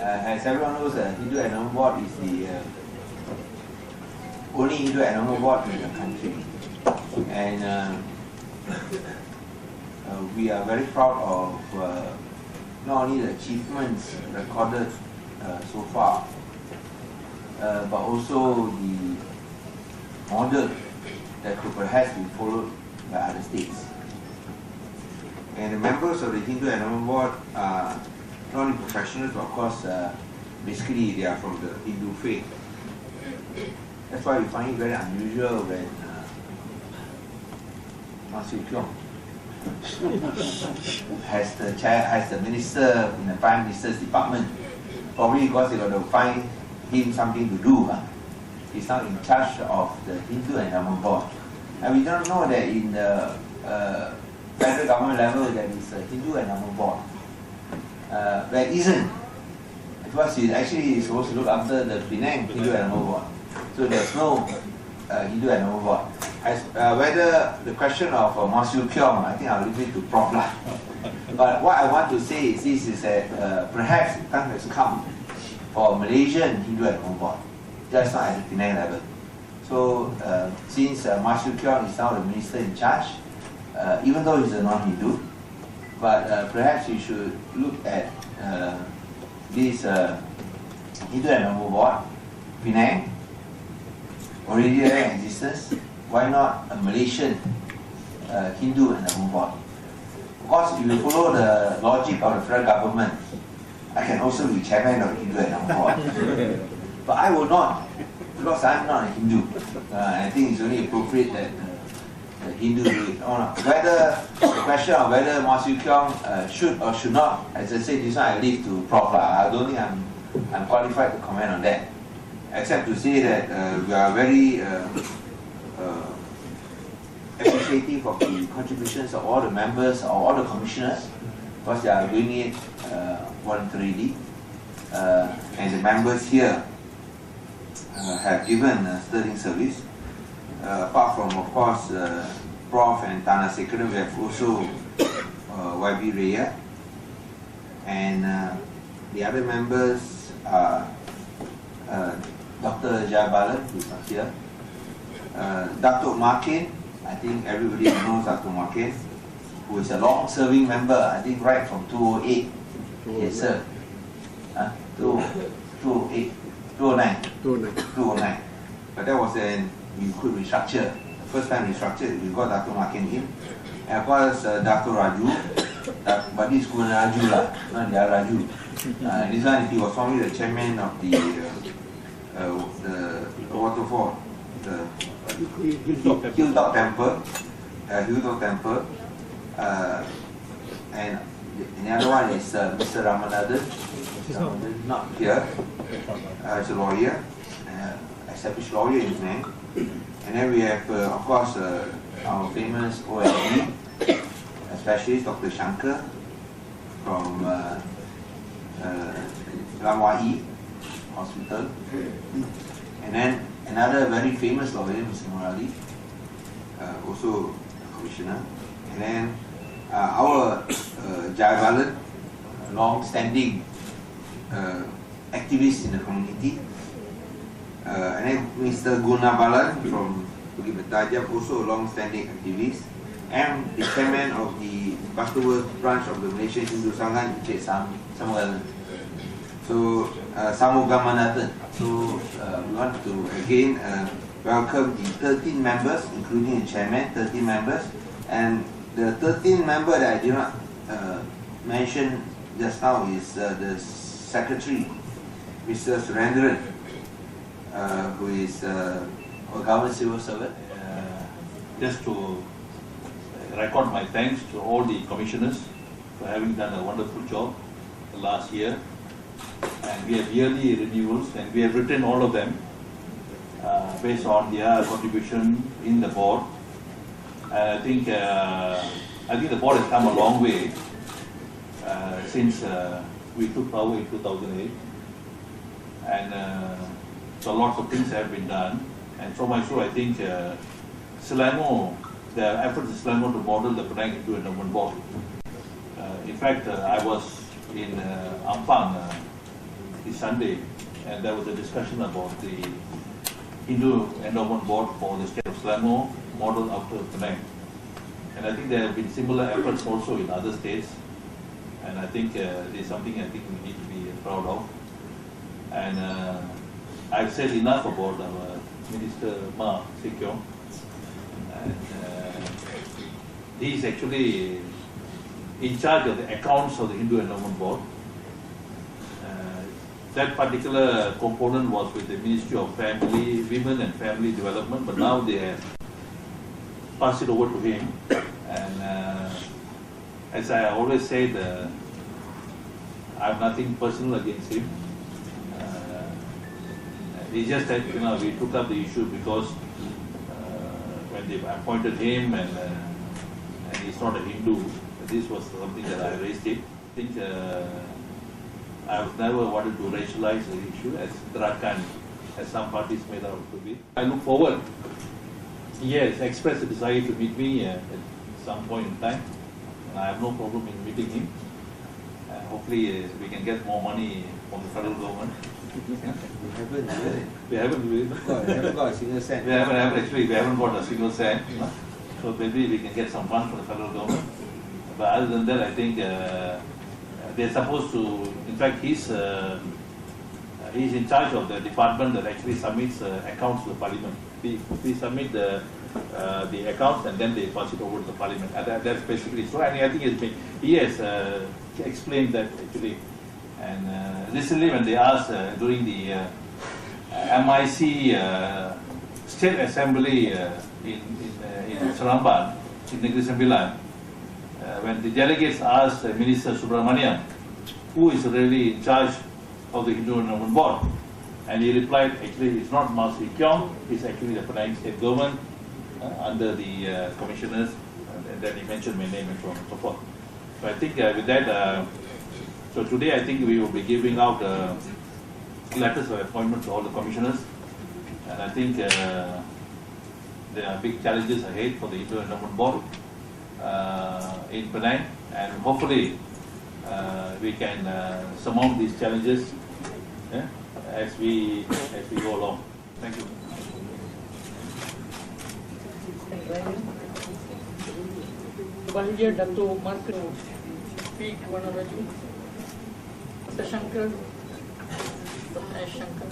As everyone knows, Hindu Endowment Board is the only Hindu Endowment Board in the country, and we are very proud of not only the achievements recorded so far, but also the model that could perhaps be followed by other states. And the members of the Hindu Endowment Board are not only professionals, but of course, basically they are from the Hindu faith. That's why we find it very unusual when Masih Kyong has the minister in the Prime Minister's department. Probably because they got to find him something to do. He's now in charge of the Hindu Endowment Board. And we don't know that in the federal government level there is a Hindu Endowment Board. There isn't. Because he's actually supposed to look after the Penang Hindu Endowment Board. So there's no Hindu Endowment Board. Whether the question of Masih Kyong, I think I'll leave it to Prof. But what I want to say is this, is that perhaps the time has come for Malaysian Hindu Endowment Board, just not at the Penang level. So since Masih Kyong is now the minister in charge, even though he's a non-Hindu, but perhaps he should look at this Hindu Endowment Board, Penang, already there in existence. Why not a Malaysian Hindu Endowment Board? Of course, if you follow the logic of the federal government, I can also be chairman of the Hindu Endowment Board. But I will not, because I'm not a Hindu. I think it's only appropriate that the Hindu do it. Whether the question of whether Masih Kyong should or should not, as I said, this one I leave to Prof. I don't think I'm qualified to comment on that, except to say that we are very appreciative of the contributions of all the members or all the commissioners, because they are doing it voluntarily, and the members here have given sterling service. Apart from, of course, Prof. and Tanah Sekara, we have also YB Raya, and the other members are Dr. Jabalan, who is not here, Datuk Makin. I think everybody knows Datuk Makin, who is a long-serving member, I think right from 2008. Yes, sir. 2008, 2009. But that was when we could restructure. The first time restructured, we got Datuk Makin in. And of course, Datuk Raju, but this is Raju lah, not the Raju. This one, he was formerly the chairman of the waterfall, the Hilltop Temple, and the other one is Mr. Ramanathan, not here. He's a lawyer, established lawyer in Penang. And then we have, of course, our famous OLD specialist, Dr. Shankar, from Lamwai Hospital. And then another very famous lawyer, Mr. Murali, also a commissioner. And then our Jayavalan, long-standing activist in the community. And then Mr. Gunabalan from Bukit Bertajam, also a long-standing activist, and the chairman of the Butterworth branch of the Malaysian Hindu Sanghan, Encik Samuel. So, Samugamanathan. So, we want to again welcome the 13 members, including the chairman, 13 members. And the 13th member that I did not mention just now is the secretary, Mr. Surendran, who is a government civil servant. Just to record my thanks to all the commissioners for having done a wonderful job last year. And we have yearly renewals, and we have written all of them based on their contribution in the board. I think the board has come a long way since we took power in 2008, and so lots of things have been done. And so much so, I think Selangor, the efforts of Selangor to model the Penang Hindu Endowment Board fact, I was in Ampang this Sunday, and there was a discussion about the Hindu Endowment Board for the state of Selangor, model after Penang. And I think there have been similar efforts also in other states, and I think there's something I think we need to be proud of. And I've said enough about our Minister Ma Sekyong, and he's actually in charge of the accounts of the Hindu Endowment Board. That particular component was with the Ministry of Family, Women and Family Development, but now they have passed it over to him. And as I always said, I have nothing personal against him. It's just that we took up the issue because when they appointed him and he's not a Hindu, this was something that I raised it. I think I've never wanted to racialize the issue as Drakan, as some parties made out to be. I look forward. He has expressed a desire to meet me at some point in time, and I have no problem in meeting him. Hopefully we can get more money from the federal government. We haven't got a single cent. We haven't got a single cent. So maybe we can get some funds from the federal government. But other than that, I think they're supposed to, in fact, he's in charge of the department that actually submits accounts to the parliament. We submit the accounts and then they pass it over to the parliament. And that's basically so. And I think he has explained that actually. And recently, when they asked during the MIC State Assembly in Seremban, in Negeri Sembilan, when the delegates asked Minister Subramaniam, who is really in charge of the Hindu Endowment Board, and he replied, actually, it's not Ma Sekyong, it's actually the Penang State Government under the commissioners, and then he mentioned my name and so on and so forth. So I think with that, so today I think we will be giving out letters of appointment to all the commissioners, and I think there are big challenges ahead for the Hindu Endowment Board in Penang, and hopefully we can surmount these challenges as we go along. Thank you. Selanjutnya Dato' Martin P. Wanaraju, Dr. Shankar, Dr. S. Shankar.